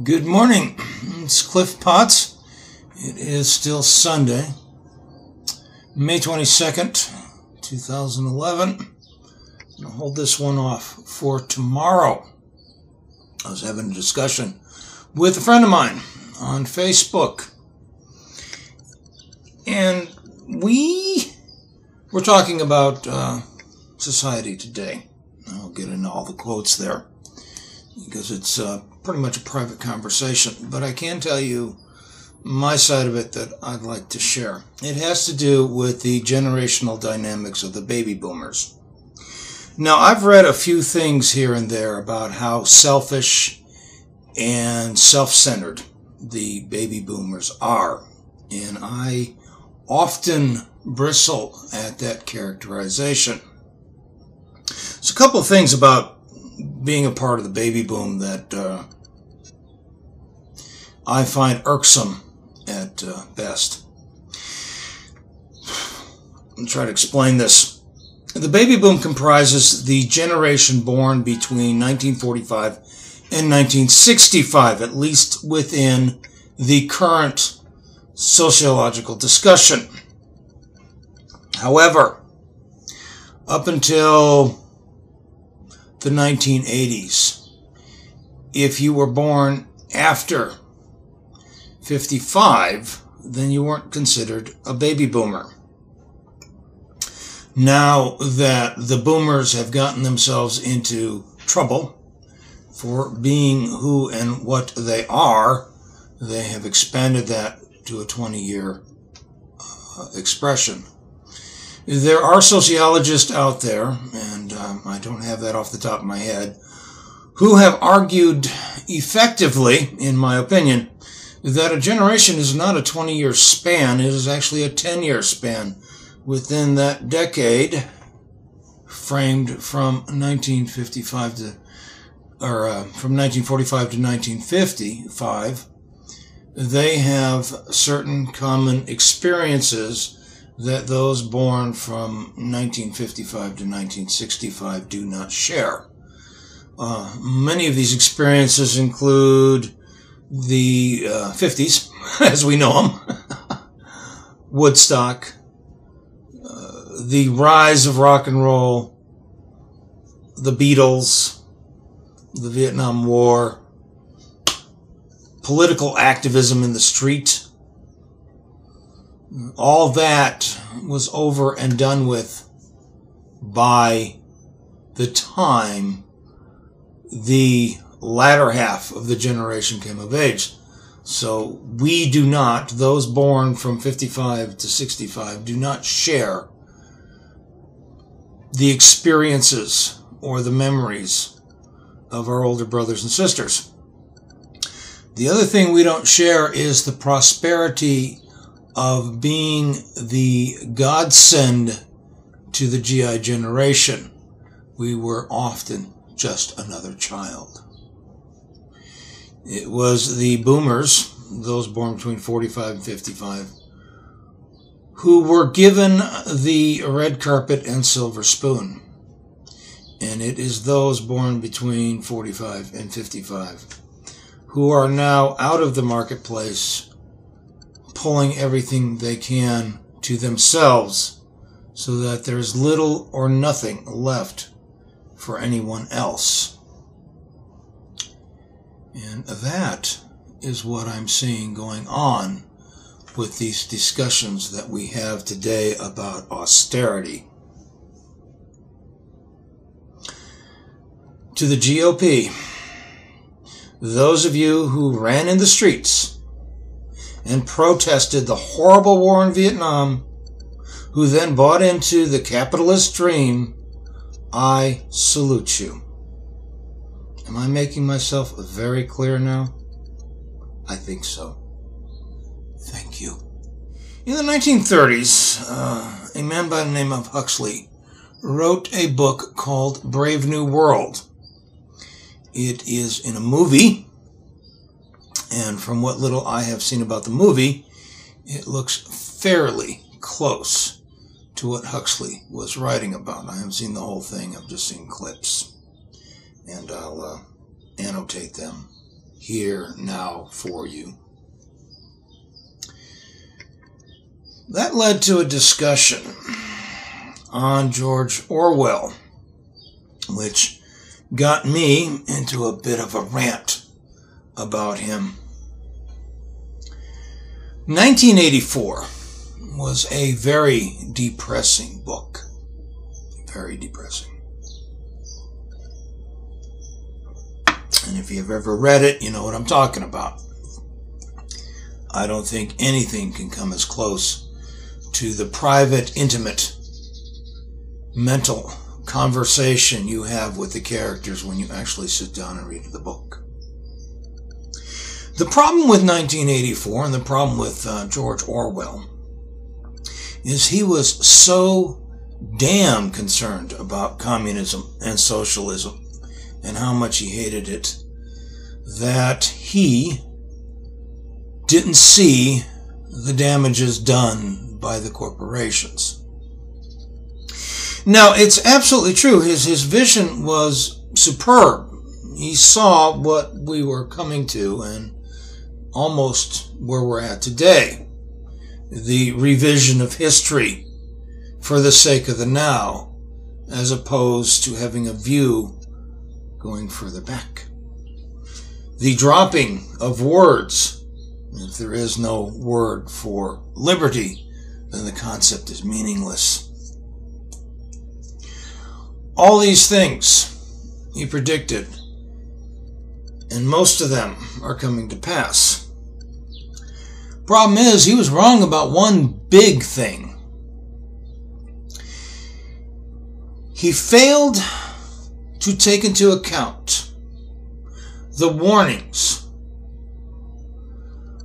Good morning. It's Cliff Potts. It is still Sunday, May 22nd, 2011. I'm going to hold this one off for tomorrow. I was having a discussion with a friend of mine on Facebook, and we were talking about society today. I'll get into all the quotes there because it's pretty much a private conversation, but I can tell you my side of it that I'd like to share. It has to do with the generational dynamics of the baby boomers. Now, I've read a few things here and there about how selfish and self-centered the baby boomers are, and I often bristle at that characterization. There's a couple of things about being a part of the baby boom that I find irksome at best. I'll try to explain this. The baby boom comprises the generation born between 1945 and 1965, at least within the current sociological discussion. However, up until the 1980s, if you were born after 55, then you weren't considered a baby boomer. Now that the boomers have gotten themselves into trouble for being who and what they are, they have expanded that to a 20-year expression. There are sociologists out there, and I don't have that off the top of my head, who have argued effectively, in my opinion, that a generation is not a 20-year span, it is actually a 10-year span within that decade, framed from 1945 to, from 1945 to 1955. They have certain common experiences that those born from 1955 to 1965 do not share. Many of these experiences include the 50s, as we know them, Woodstock, the rise of rock and roll, the Beatles, the Vietnam War, political activism in the street. All that was over and done with by the time the latter half of the generation came of age. So we do not, those born from 55 to 65, do not share the experiences or the memories of our older brothers and sisters. The other thing we don't share is the prosperity of being the godsend to the GI generation. We were often just another child. It was the boomers, those born between 45 and 55, who were given the red carpet and silver spoon. And it is those born between 45 and 55 who are now out of the marketplace, pulling everything they can to themselves so that there's little or nothing left for anyone else. And that is what I'm seeing going on with these discussions that we have today about austerity. To the GOP, those of you who ran in the streets and protested the horrible war in Vietnam, who then bought into the capitalist dream, I salute you. Am I making myself very clear now? I think so. Thank you. In the 1930s, a man by the name of Huxley wrote a book called Brave New World. It is in a movie, and from what little I have seen about the movie, it looks fairly close to what Huxley was writing about. I haven't seen the whole thing, I've just seen clips, and I'll annotate them here now for you. That led to a discussion on George Orwell, which got me into a bit of a rant about him. 1984 was a very depressing book. Very depressing. And if you've ever read it, you know what I'm talking about. I don't think anything can come as close to the private, intimate, mental conversation you have with the characters when you actually sit down and read the book. The problem with 1984 and the problem with George Orwell is he was so damn concerned about communism and socialism and how much he hated it that he didn't see the damages done by the corporations. Now, it's absolutely true. His vision was superb. He saw what we were coming to and almost where we're at today. The revision of history for the sake of the now, as opposed to having a view going further back. The dropping of words. If there is no word for liberty, then the concept is meaningless. All these things he predicted, and most of them are coming to pass. Problem is, he was wrong about one big thing. He failed to take into account the warnings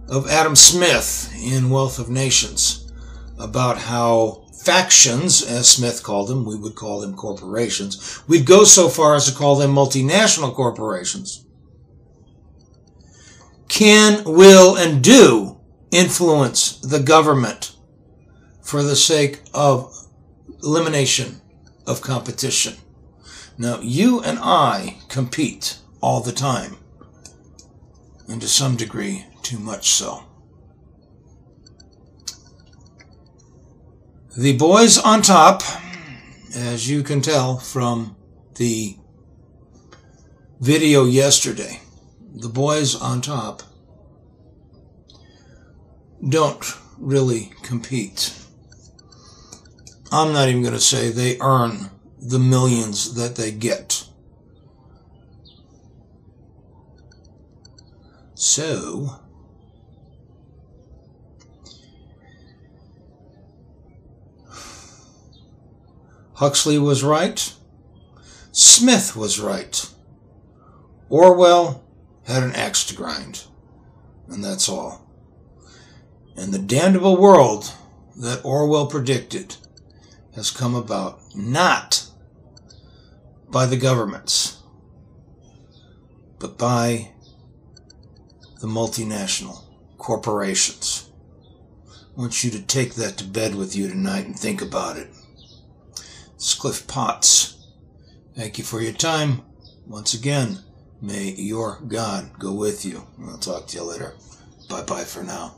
of Adam Smith in Wealth of Nations about how factions, as Smith called them, we would call them corporations. We'd go so far as to call them multinational corporations, can, will, and do influence the government for the sake of elimination of competition. Now, you and I compete all the time, and to some degree, too much so. The boys on top, as you can tell from the video yesterday, the boys on top don't really compete. I'm not even going to say they earn the millions that they get. So, Huxley was right. Smith was right. Orwell had an axe to grind. And that's all. And the damnable world that Orwell predicted has come about not by the governments, but by the multinational corporations. I want you to take that to bed with you tonight and think about it. It's Cliff Potts. Thank you for your time. Once again, may your God go with you. I'll talk to you later. Bye-bye for now.